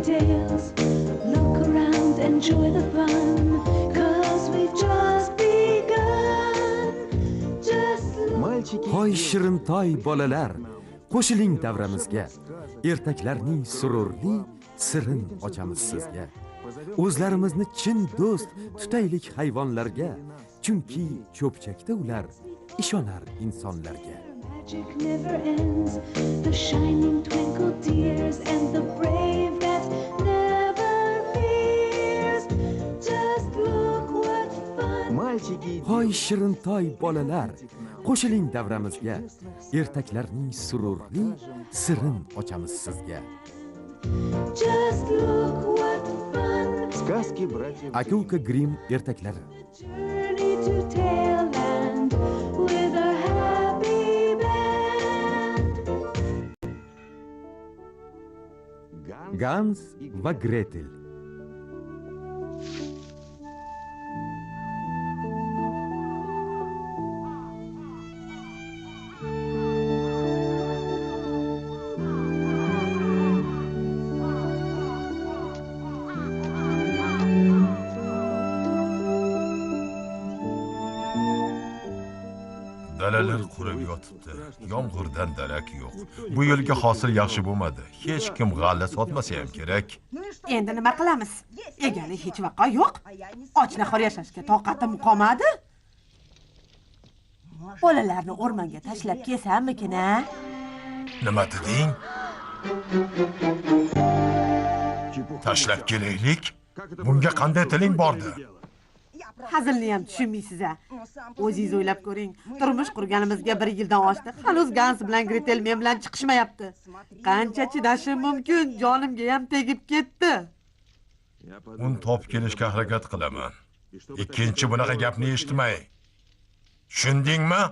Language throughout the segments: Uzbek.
details. Look around, enjoy the fun, 'cause we've just begun. Just look. Hoy shirintoy bolalar, qo'shiling davramizga. Ertaklarning sururli sirin ochamiz sizga. O'zlarimizni chin do'st tutaylik hayvonlarga, chunki cho'pchakda ular ishonar insonlarga. Magic never ends. The shining twinkle tears and the brave that never fears. Just look what fun. Hoy shirintoy bolalar, qo'shiling davramizga. Ertaklarning sururli sirin ochamiz sizga. Just look what fun. Сказки братьев. Aka-uka Grimm ertaklari. Journey to Tailland with a happy band. Gans va Gretel. Dalalar qurib yotibdi. Yomg'irdan darak yo'q. Bu yilgi hosil yaxshi bo'lmadi. Hech kim g'alla sotmasa ham kerak. Endi nima qilamiz? Egani hech vaqo yo'q. Och-nahor yashashga toqatim qolmadi. Bolalarni o'rmonga tashlab kelsammikin-a? Nima deding? Tashlab kelaylik? Bunga qanday tiling bordi? Hazilni ham tushunmaysiz-a. O'zingiz o'ylab ko'ring. Turmush qurganimizga 1 yildan oshdi. Hanuz Gans bilan Gretel men bilan chiqishmayapti. Qancha chidashim mumkin? Jonimga ham tegib ketdi. Un top kelishga harakat qilaman. Ikkinchi bunaqa gapni eshitmay. Tushundingmi?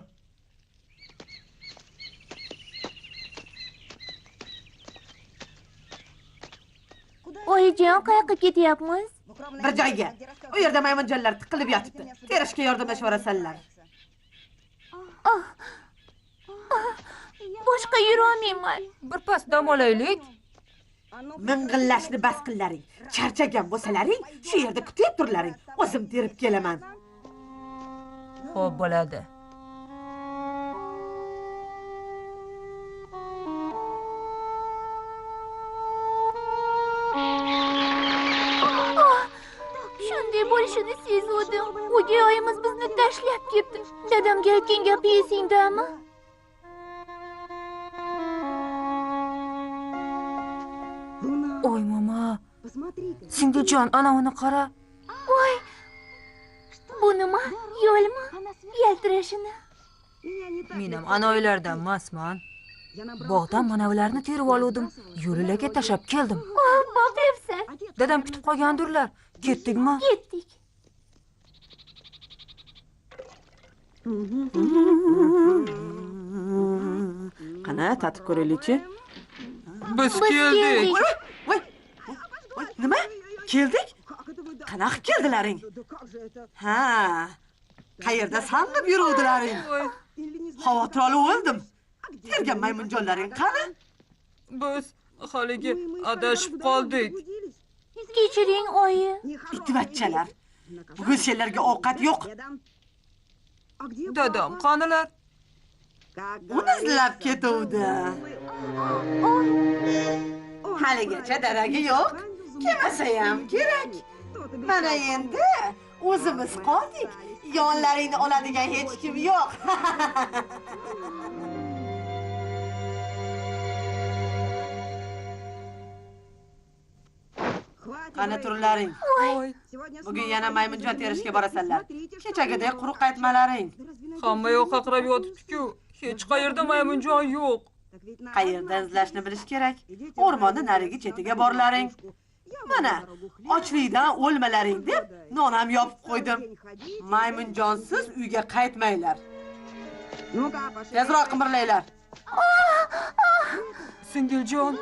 Oyijon, qayoqqa ketyapmiz? Bir joyga. U yerda maymunjonlar tiqilib yotibdi. Terishga yordamlashaverasizlar. Boshqa yura olmayman. Birpas dam olaylik. Ming'illashni bas qillaring. Charchagan bo'lsalaring, shu yerda kutib turlaring. O'zim terib kelaman. Xo'p bo'ladi. Shunday bo'lishini sezdim. O'gay oyimiz bizni tashlab ketdi. Dadamga aytgan gapi esingdami? Oy mama. Singiljon, ana uni qara. Voy. Bu nima? Yo'lmi? Yaltirashini. Men ham ana uylardan emasman. Bog'dan mana ularni terib oldim. Yo'lilarga tashab keldim. Boqibsan. Dadam kutib qolgandirlar. Ketdikmi? Ketdik. Qana, tatib ko'raylik-chi. Biz keldik. Voy. Nima? Keldik? Qanaqa keldilaring? Ha. Qayerda sang'ib yuruvdilaring? Xavotir olib o'ldim. Tergan maymunjonlaring qani? Biz haligi adashib qoldik. Kechiring, oyi. Itvachchalar. Bugun senlarga ovqat yo'q. Dadam qanilar? Uni izlab ketuvdi. Haligacha daragi yo'q. Kelmasa ham kerak. Mana endi o'zimiz qoldik. Yonlaringni oladigan hech kim yo'q. Qani turlaring. Bugun yana maymunjon terishga borasanlar. Kechagidek quruq qaytmalaring. Hamma yoq qaqrab yotibdi-ku. Hech qayerda maymunjon yo'q. Qayerda izlashni bilish kerak. O'rmonning narigi chetiga borlaring. Mana, ochlikdan o'lmalaring deb non ham yopib qo'ydim. Maymunjonsiz uyga qaytmanglar. Tezroq qimirlanglar. Singiljon.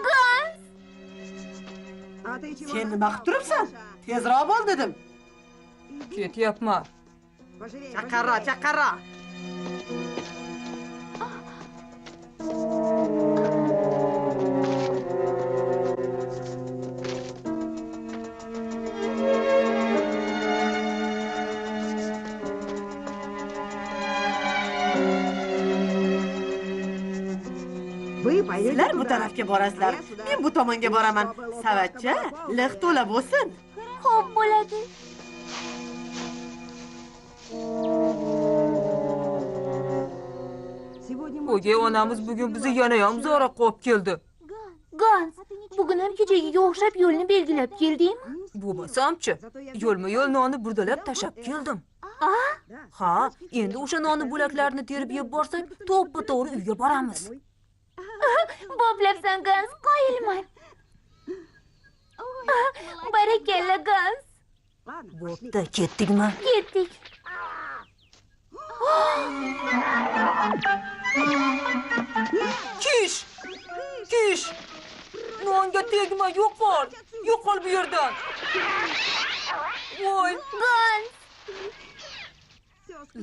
Sen nima qilib turibsan? Tezroq bo'l dedim. Ketyapman. Chaqara. Sizlar bu tarafga borasizlar, men bu tomonga boraman. Savatcha, liq to'la bo'lsin. Xo'p bo'ladi. O'gay onamiz bugun bizni yana ham zo'roq qo'yib keldi. Gans, bugun ham kechagiga o'xshab yo'lni belgilab keldingmi? Bo'lmasam-chi, yo'lma-yo'l nonni burdalab tashab keldim. Ha, endi o'sha nonni bo'laklarini terib yeb borsak, to'ppa-to'g'ri uyga boramiz. Boplabsan Gans, qoyilman. Barakalla Gans. Bo'pti, ketdikmi? Ketdik. Kish! Kish! Nonga tegma, yo'qol. Yo'qol bu yerdan. Voy, Gans,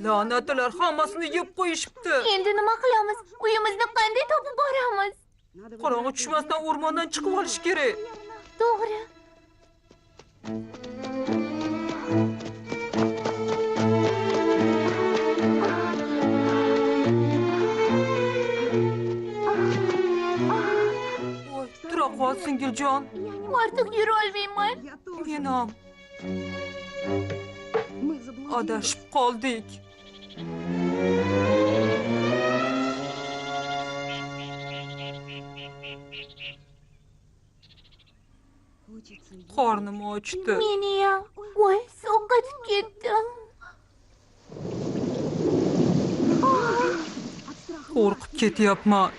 la'natlar hammasini yeb qo'yishibdi. endi nima qilamiz? Uyimizni qanday topib boramiz? Qorong'i tushmasdan o'rmondan chiqib olish kerak. To'g'ri. Voy, tura qol singiljon. Ortiq yura olmayman. Men ham adashib qoldik. Qornim ochdi. Meni ham. Voy, sovqotib ketdim. Qo'rqib ketyapman.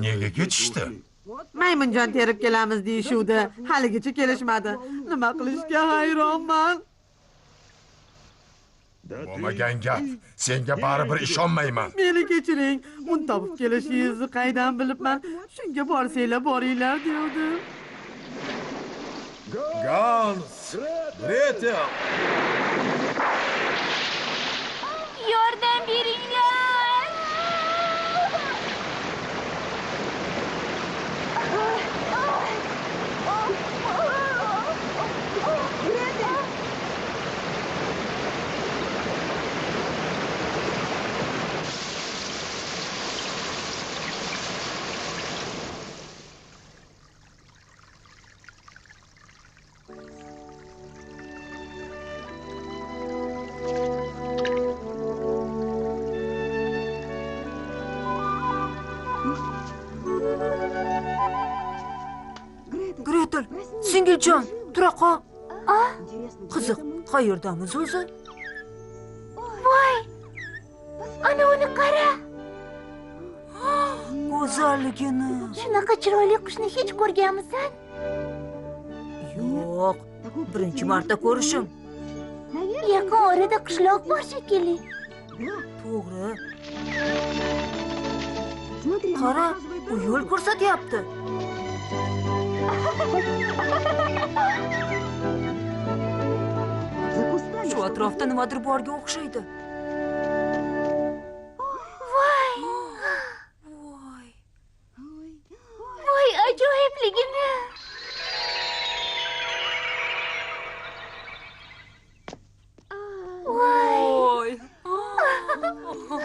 Nega ketishdi? Maymunjon terib kelamiz deyishuvdi. Haligacha kelishmadi. Nima qilishga hayronman. Bo'lmagan gap. Senga baribir ishonmayman. Meni kechiring. Un topib kelishingizni qaydan bilibman? Shunga borsanglar boringlar devdim. Gans! Gretel! Yordam beringlar. Gretel, singiljon, tura qol. Qiziq, qayerdamiz o'zi? Voy! Ana uni qara. Go'zalligini. Shunaqa chiroyli qushni hech ko'rganmisan? Yo'q, birinchi marta ko'rishim. Yaqin orada qishloq bor shekilli. To'g'ri. Qara, u yo'l ko'rsatyapti. Shu atrofda nimadir borga o'xshaydi. Voy! Voy. Voy, ajoyibligini. Voy! Voy.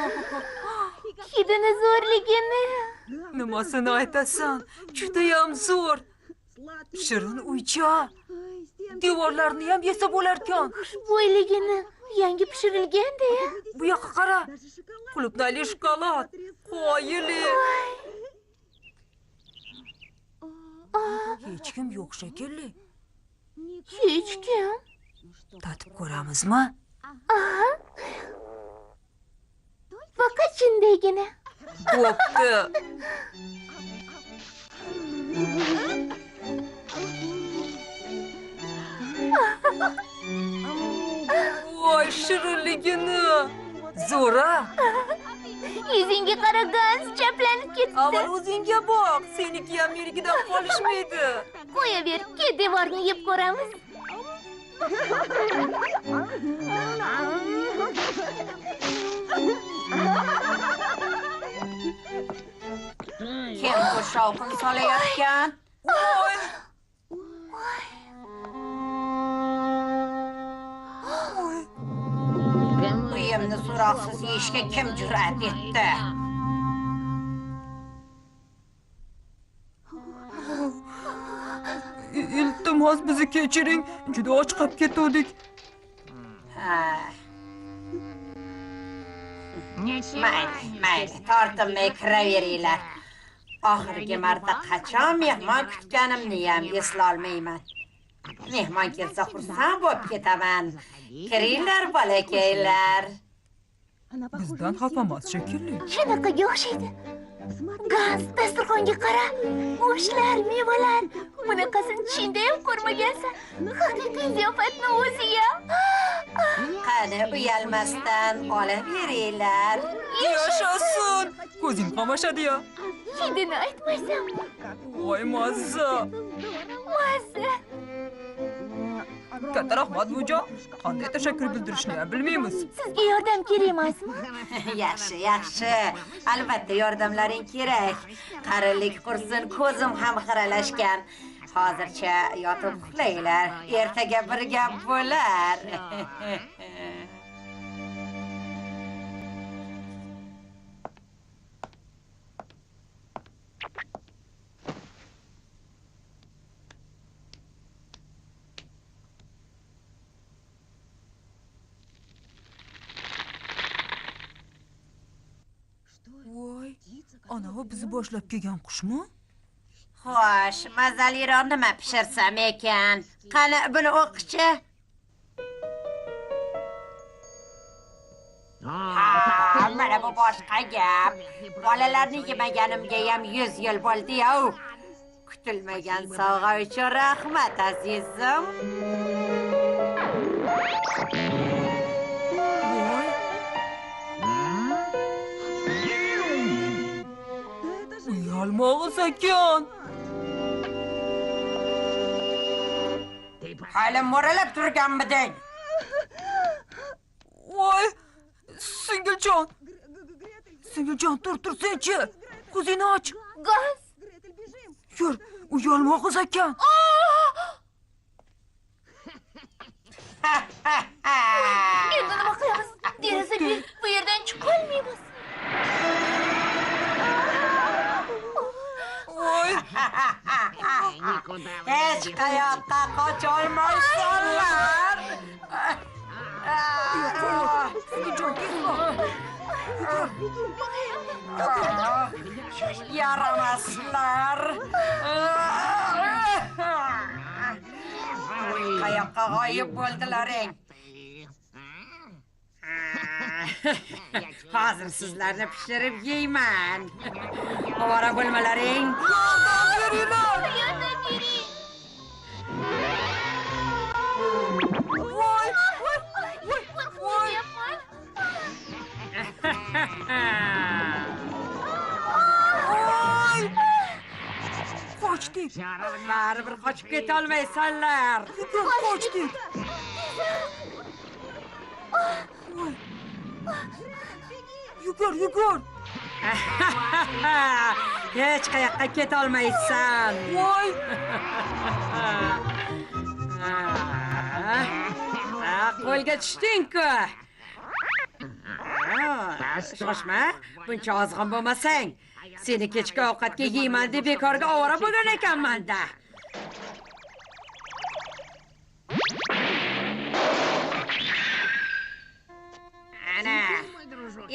Hidini zo'rligini. Nimasini aytasan? Judayam zo'r. Shirin uycha. Devorlarni ham yesa bo'larkan. Xushbo'yligini. Yangi pishirilganda. Bu yoqqa qara. Qulupnayli shokolad. Qoyili. Hech kim yo'q shekilli. Hech kim. Tatib ko'ramizmi? Faqat shundaygina. Bo'pti. Voy, shirinligini. Zo'ra. Yuzingga qara Gans, chaplanib ketdi. Avval o'zingga boq. Seniki ham menikidan qolishmaydi. Qo'yaver, ket devorni yeb ko'ramiz. Kim bu shovqin solayotgan? Voy. oyimni so'roqsiz yeyishga kim jur'at etdi? Iltimos bizni kechiring. Juda och qolib ketdik. Mayli, tortinmay kiraveringlar. Oxirgi marta qachon mehmon kutganimni ham eslolmayman. Mehmon kelsa xursand bo'lib ketaman. Kiringlar, bolakaylar. Bizdan xafamas shekilli. Shunaqaga o'xshaydi. Gaz, dasturxonga qara. Go'shtlar, mevalar. Bunaqasini tushingda ham ko'rmagansan. Haqiqiy ziyofatni o'zi-ya. Qani uyalmasdan olaveringlar. Yashasin. Ko'zing qamashadi-ya. Hidini aytmaysam. Voy mazza. Mazza. Katta rahmat bujon. Qanday tashakkur bildirishni ham bilmaymiz. Sizga yordam kerak emasmi? Yaxshi. Albatta yordamlaring kerak. Qarilik qursin, ko'zim ham xiralashgan. Hozircha yotib uxlanglar. Ertaga bir gap bo'lar. Voy, anavi bizni boshlab kelgan qushmi? Xo'sh, mazaliroq nima pishirsam ekan? Qani buni o'qichi. Mana bu boshqa gap. Bolalarni yemaganimga ham 100 yil bo'ldi-ya. Kutilmagan sovg'a uchun rahmat, azizim. Uyalmog'is ekan. Hali mo'ralab turganmiding? Voy, singiljon. Singiljon, tur-tursanchi. Ko'zingni och. Gaz. Yur, uyalmog'is ekan. Endi nima qilamiz? Derazaga bu yerdan chiqolmaymiz. Voy, Hech qayoqqa qocholmaysanlar. singiljon, ketma. Yaramaslar. Qayoqqa g'oyib bo'ldilaring? Hozir sizlarni pishirib yeyman. Ovora bo'lmalaring. Yordam beringlar. Yordam bering. Voy, Qo'rqyapman. voy. Qochdik. Baribir qochib ketolmaysanlar. Qochdik. Yugur, yugur. Hech qayoqqa ketolmaysan. Voy, Qo'lga tushding-ku. Shoshma, buncha ozg'in bo'lmasang. Seni kechki ovqatga yeyman deb bekorga ovora bo'lgan ekanman-da. Ana,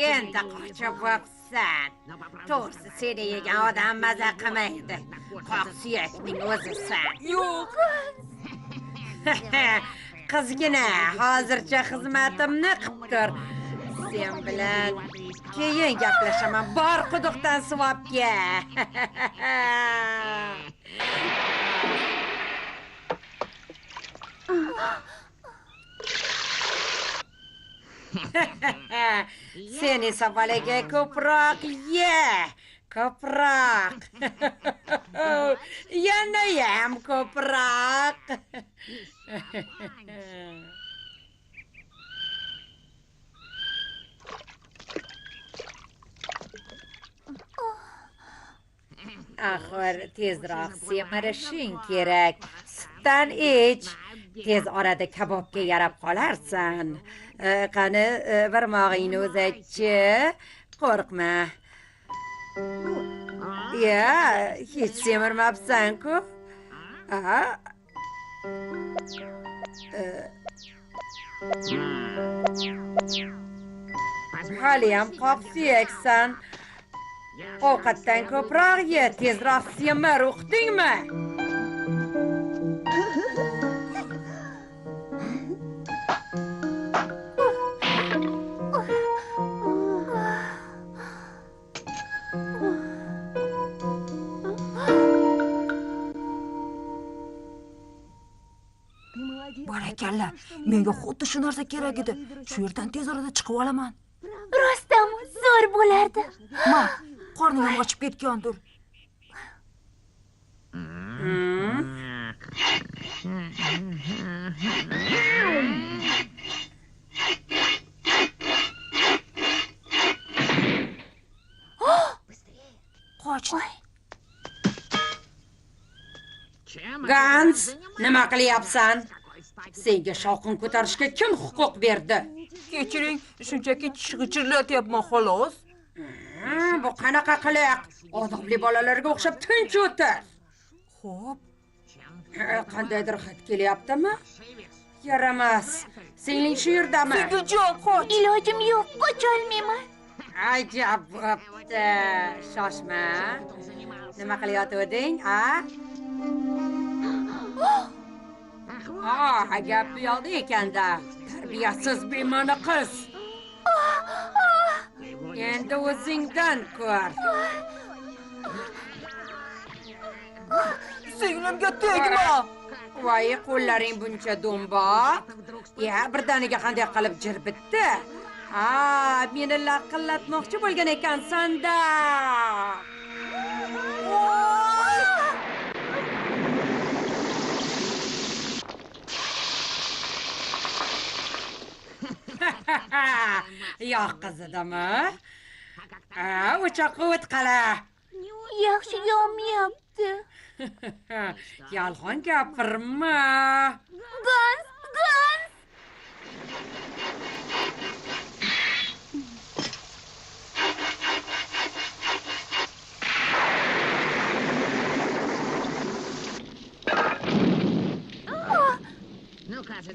endi qochib bo'psan. To'g'risi seni yegan odam maza qilmaydi. Qoq suyakning o'zisan. yo'q. Qizgina, hozircha xizmatimni qilib tur. Sen bilan keyin gaplashaman. Bor quduqdan suv olib kel. Sen esa bolaga ko'proq ye. Ko'proq. Yana ham ko'proq. Axir tezroq semirishing kerak. Sutdan ich. Tez orada kabobga yarab qolarsan. Qani, barmog'ingni o'zatchi. Qo'rqma. Ya, hech semirmabsan-ku. Aha. Haliyam qoq suyaksan. Ovqatdan ko'proq ye, tezroq semir, uqdingmi? Barakalla. Menga xuddi shu narsa kerak edi. Shu yerdan tez orada chiqib olaman. Rostam zo'r bo'lardi. Ma, qorning ham ochib ketgandir. Qoch. Gans, nima qilyapsan? Senga shovqin ko'tarishga kim huquq berdi? Kechiring, shunchaki g'ichirlatyapman xolos. Bu qanaqa qiliq? Odobli bolalarga o'xshab tinch o'tir. Xo'p, Qandaydir xat kelyaptimi? Yaramas. Singling shu yerdami? Singiljon, qoch. Ilojim yo'q, qocholmayman. Ajab bo'pti. Shoshma. Nima qilayotganding, a? Gap bu yoqda ekanda. Tarbiyasiz bema'ni qiz. Endi o'zingdan ko'r. Singlimga tegma. Voy, qo'llaring buncha do'mboq. Ya, birdaniga qanday qilib jir bitdi? Meni laqillatmoqchi bo'lgan ekansan-da. Yo'q qizidimi? O'choqqa o't qala. Yaxshi yonmayapti. Yolg'on gapirma. Gans.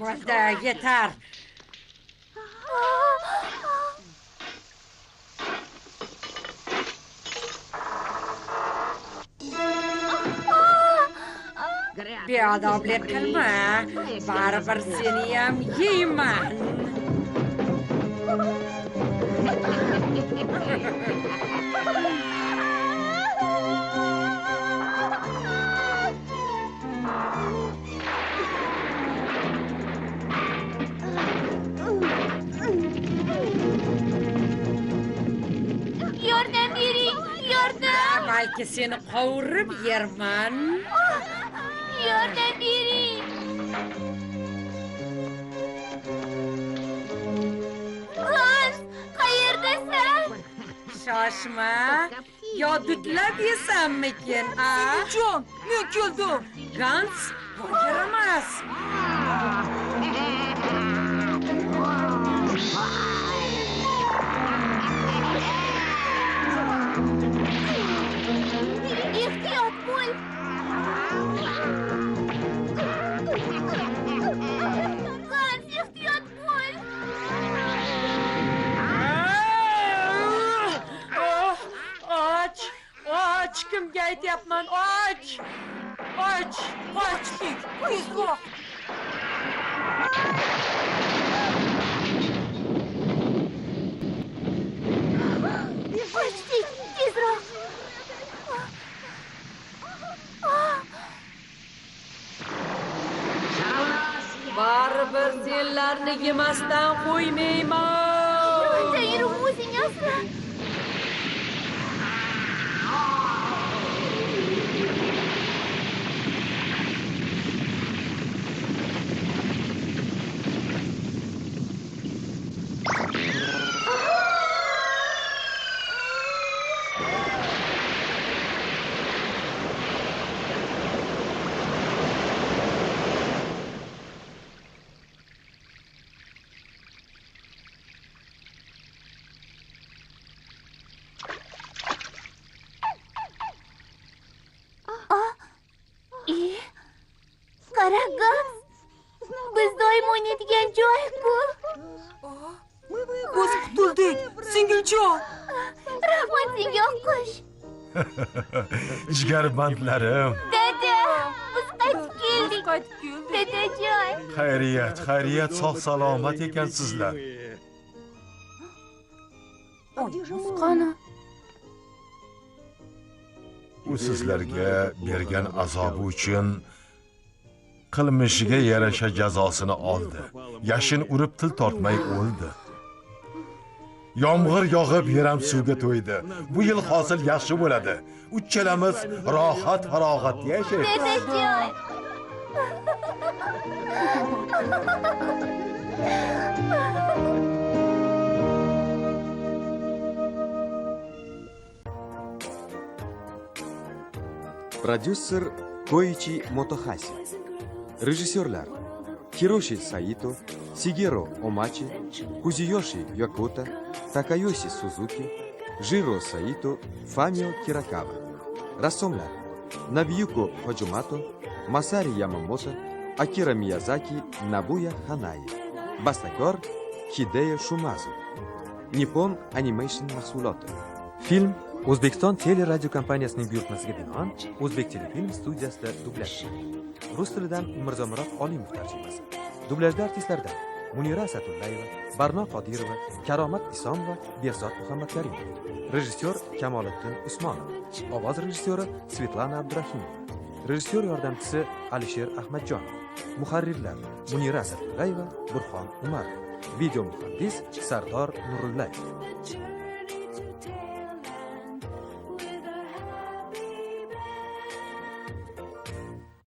Bo'ldi, yetar. Beodoblik qilma. Baribir seni ham yeyman. Yordam bering, yordam. Balki seni qovurib yerman. Yordam bering. Gans, qayerdasan? Shoshma. Yo dutlab yesammikin, a? Jon, men keldim. Gans, bu yaramas. Ehtiyot bo'l. Gans, ehtiyot bo'l. Och, kimga aytyapman? Och. Tezroq. Qochdik, tezroq. Baribir senlarni yemasdan qo'ymayman. Yo'lda yurib o'zing asra. Qarag'am. Biz doim o'ynaydigan joy bu. Biz qutuldik, singiljon. Rahmat senga oqqush. Jigarbandilarim. Dada, biz qaytib keldik. Dadajon. Xayriyat, sog' salomat ekansizlar. Oyimiz qani? U sizlarga bergan azobi uchun qilmishiga yarasha jazosini oldi. Yashin urib til tortmay o'ldi. Yomg'ir yog'ib yeram suvga to'ydi. Bu yil hosil yaxshi bo'ladi. Uchalamiz rohat farog'atda yashaymiz. Dadajon. Prodyuser Koichi Motohashi. Rejissyorlar Hiroshi Saito, Shigeru Omachi, Kuzuyoshi Yokota, Takayoshi Suzuki, Jiro Saito, Famio Kirakawa. Rassomlar Nobuyuko Hojumato, Masari Yamamoto, Akira Miyazaki, Nabuya Hanai. Bastakor Hideo Shumazu. Nippon Animation mahsuloti. Film O'zbekiston teleradio kompaniyasining buyurtmasiga binoan O'zbek telefilm studiyasida dublyaj qilingan. Rus tilidan Mirzomurod Olimov tarjimasi. Dublyajda artistlardan Munira Asatullayeva, Barno Qodirova, Karomat Isomova, Behzod Muhammadkarimov. Rejissyor Kamoliddin Usmonov. Ovoz rejissyori Svetlana Abdurahimova. Rejissyor yordamchisi Alisher Ahmadjonov. Muharrirlar Munira Asatullayeva, Burxon Umarov. Video muhandis Sardor Nurullayev.